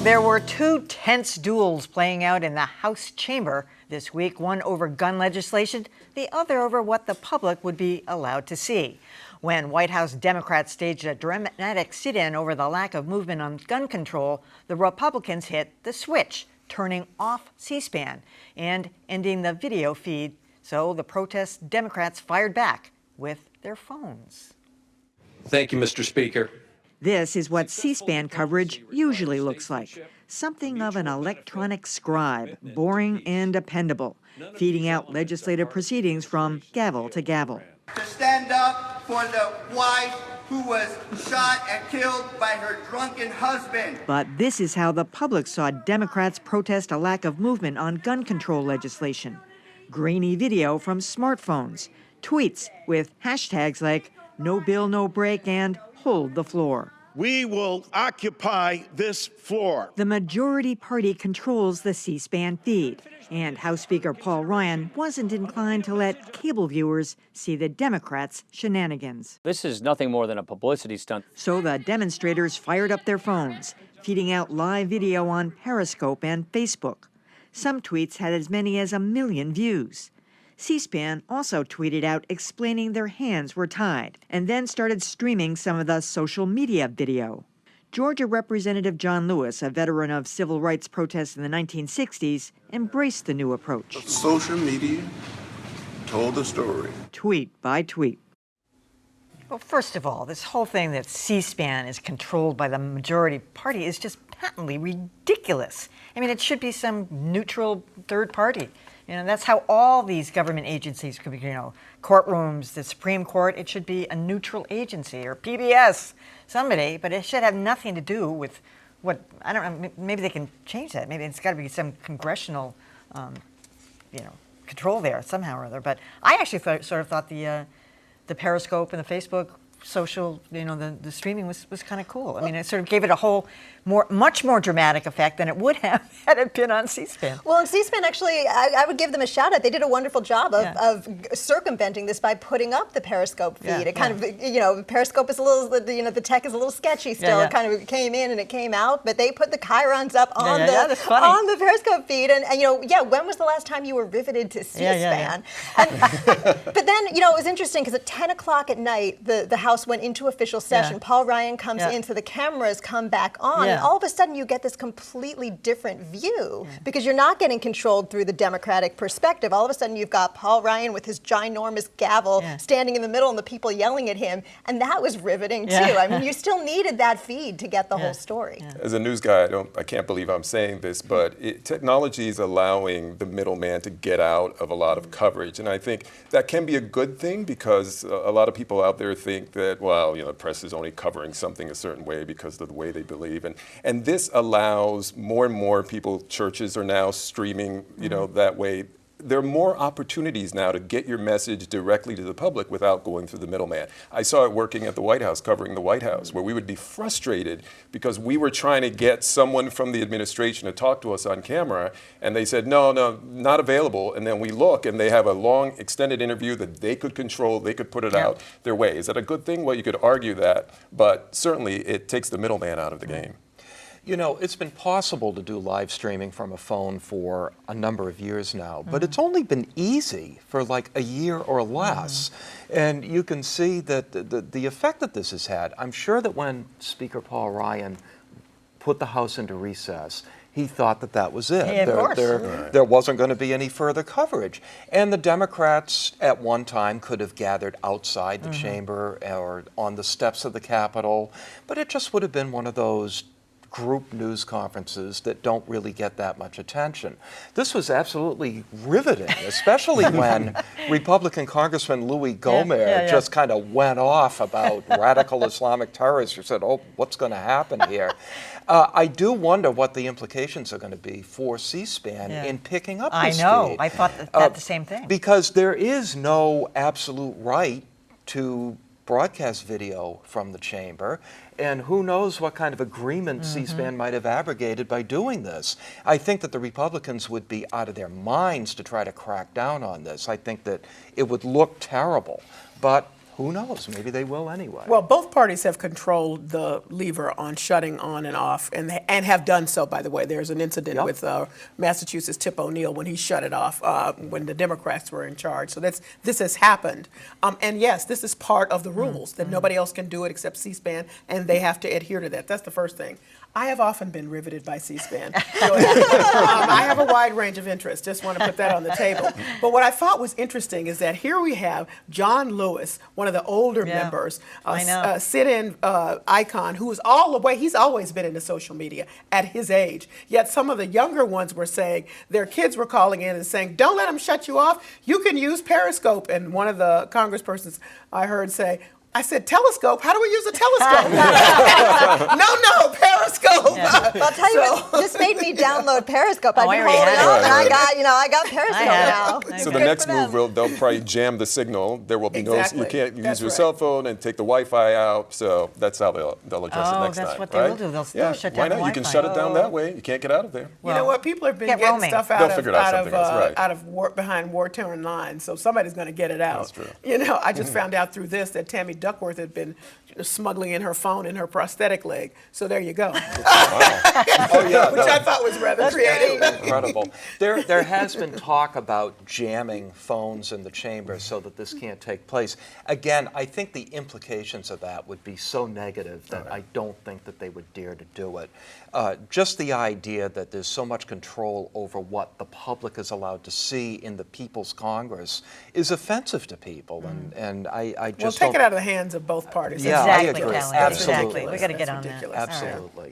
There were two tense duels playing out in the House chamber this week, one over gun legislation, the other over what the public would be allowed to see. When White House Democrats staged a dramatic sit-in over the lack of movement on gun control, the Republicans hit the switch, turning off C-SPAN and ending the video feed. So the protest Democrats fired back with their phones. Thank you, Mr. Speaker. This is what C-SPAN coverage usually looks like. Something of an electronic scribe, boring and dependable, feeding out legislative proceedings from gavel to gavel. To stand up for the wife who was shot and killed by her drunken husband. But this is how the public saw Democrats protest a lack of movement on gun control legislation. Grainy video from smartphones, tweets with hashtags like "No bill, no break" and "Hold the floor." We will occupy this floor. The majority party controls the C-SPAN feed, and House Speaker Paul Ryan wasn't inclined to let cable viewers see the Democrats' shenanigans. This is nothing more than a publicity stunt. So the demonstrators fired up their phones, feeding out live video on Periscope and Facebook. Some tweets had as many as 1 million views. C-SPAN also tweeted out explaining their hands were tied, and then started streaming some of the social media video. Georgia Representative John Lewis, a veteran of civil rights protests in the 1960s, embraced the new approach. Social media told the story. Tweet by tweet. Well, first of all, this whole thing that C-SPAN is controlled by the majority party is just patently ridiculous. I mean, it should be some neutral third party. You know, that's how all these government agencies could be, courtrooms, the Supreme Court, it should be a neutral agency, or PBS, somebody, but it should have nothing to do with what, I don't know, maybe they can change that. Maybe it's got to be some congressional, control there somehow or other. But I actually sort of thought the Periscope and the Facebook social, the streaming was kind of cool. I mean, it sort of gave it a whole much more dramatic effect than it would have had it been on C-SPAN. Well, on C-SPAN, actually, I would give them a shout out. They did a wonderful job of circumventing this by putting up the Periscope feed. It kind of, Periscope is a little, the tech is a little sketchy still. It kind of came in and it came out, but they put the chyrons up on the Periscope feed. And when was the last time you were riveted to C-SPAN? But then, it was interesting because at 10 o'clock at night, the House went into official session. Paul Ryan comes in, so the cameras come back on. And all of a sudden you get this completely different view because you're not getting controlled through the Democratic perspective. All of a sudden you've got Paul Ryan with his ginormous gavel standing in the middle and the people yelling at him. And that was riveting too. I mean, you still needed that feed to get the whole story. As a news guy, I can't believe I'm saying this, but technology is allowing the middleman to get out of a lot of coverage. And I think that can be a good thing because a lot of people out there think that, well, the press is only covering something a certain way because of the way they believe. And this allows more and more people, churches are now streaming, that way. There are more opportunities now to get your message directly to the public without going through the middleman. I saw it working at the White House, covering the White House, where we would be frustrated because we were trying to get someone from the administration to talk to us on camera, and they said, no, not available. And then we look, and they have a long, extended interview that they could control, they could put it out their way. Is that a good thing? Well, you could argue that, but certainly it takes the middleman out of the game. It's been possible to do live streaming from a phone for a number of years now, but it's only been easy for like a year or less. And you can see that the effect that this has had. I'm sure that when Speaker Paul Ryan put the House into recess, he thought that was it. There wasn't going to be any further coverage. And the Democrats at one time could have gathered outside the chamber or on the steps of the Capitol, but it just would have been one of those group news conferences that don't really get that much attention. This was absolutely riveting, especially when Republican Congressman Louis Gohmert just kind of went off about radical Islamic terrorists who said, oh, what's going to happen here? I do wonder what the implications are going to be for C-SPAN in picking up this feed. I thought that the same thing. Because there is no absolute right to broadcast video from the chamber, and who knows what kind of agreement C-SPAN might have abrogated by doing this. I think that the Republicans would be out of their minds to try to crack down on this. I think that it would look terrible, but who knows? Maybe they will anyway. Well, both parties have controlled the lever on shutting on and off, and have done so, by the way. There's an incident Yep. with Massachusetts Tip O'Neill when he shut it off when the Democrats were in charge. So this has happened. And yes, this is part of the rules, that nobody else can do it except C-SPAN, and they have to adhere to that. That's the first thing. I have often been riveted by C-SPAN. I have a wide range of interests. Just want to put that on the table. But what I thought was interesting is that here we have John Lewis, one of the older members, I know. sit-in icon, who is all the way, he's always been into social media at his age. Yet some of the younger ones were saying, their kids were calling in and saying, don't let them shut you off. You can use Periscope. And one of the congresspersons I heard say, I said, telescope? How do we use a telescope? No, Periscope. Yeah. Well, I'll tell you what, this made me download Periscope. I've I been already holding had on, it. and I got Periscope I have now. it. So Okay. the next for them. move, they'll probably jam the signal. There will be Exactly. no, you can't use That's your right. cell phone and take the Wi-Fi out. So that's how they'll address it Oh, next time. that's what they will right? do. They'll yeah. shut Why down not? the You can Wi-Fi. shut it down that way. You can't get out of there. You know what? People have been get getting roaming. stuff They'll out figure it out of something else, right. out of behind war-torn lines. So somebody's going to get it out. That's true. You know, I just found out through this that Tammy Duckworth had been smuggling in her phone in her prosthetic leg. So there you go. Oh, yeah. Which I thought was rather creative. Incredible. There has been talk about jamming phones in the chamber so that this can't take place. Again, I think the implications of that would be so negative that I don't think that they would dare to do it. Just the idea that there's so much control over what the public is allowed to see in the People's Congress is offensive to people, and I Well, just take don't. it out of the hands of both parties. Yeah, I Exactly, agree. Kelly. Absolutely. Exactly. We got to get That's on that. ridiculous. All right. Absolutely.